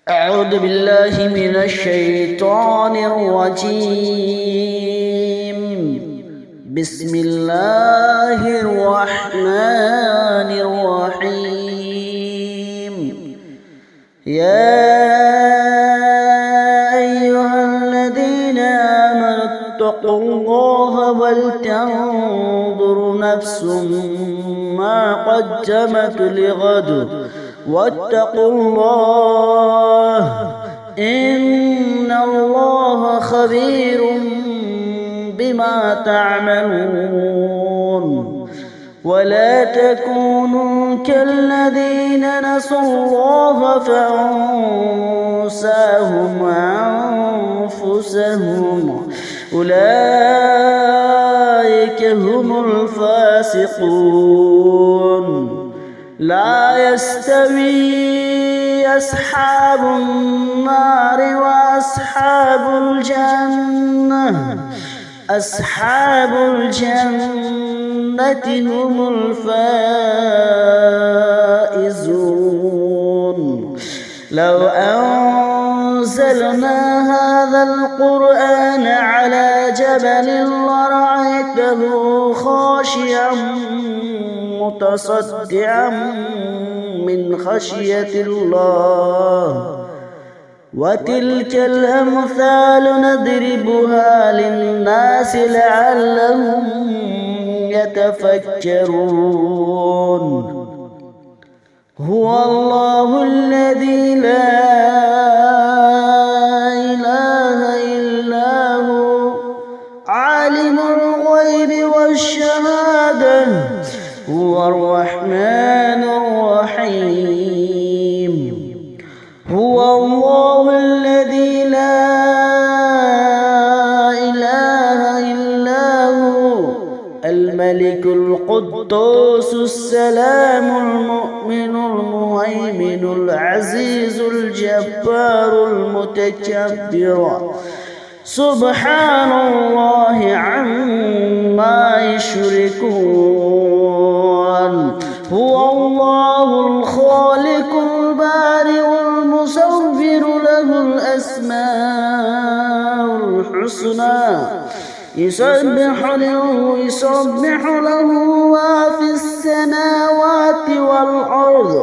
أعوذ بالله من الشيطان الرجيم. بسم الله الرحمن الرحيم. يا أيها الذين آمنوا اتقوا الله ولتنظر نفس ما قدمت لغد واتقوا الله إن الله خبير بما تعملون. ولا تكونوا كالذين نسوا الله فأنساهم أنفسهم أولئك هم الفاسقون. لا يستوي أصحاب النار وأصحاب الجنة. أصحاب الجنة هم الفائزون. لو أنزلنا هذا القرآن على جبل لرأيته خاشعا متصدعا من خشية الله. وتلك الأمثال نضربها للناس لعلهم يتفكرون. هو الله الذي لا إله إلا هو عالم الغيب والشهادة هو الرحمن الرحيم. هو الله الذي لا إله إلا هو الملك القدوس السلام المؤمن المهيمن العزيز الجبار المتكبر سبحان الله عما يشركون. هو الله الخالق البارئ المصور له الأسماء الحسنى يسبح له ما في السماوات والأرض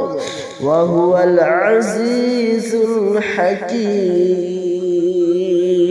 وهو العزيز الحكيم.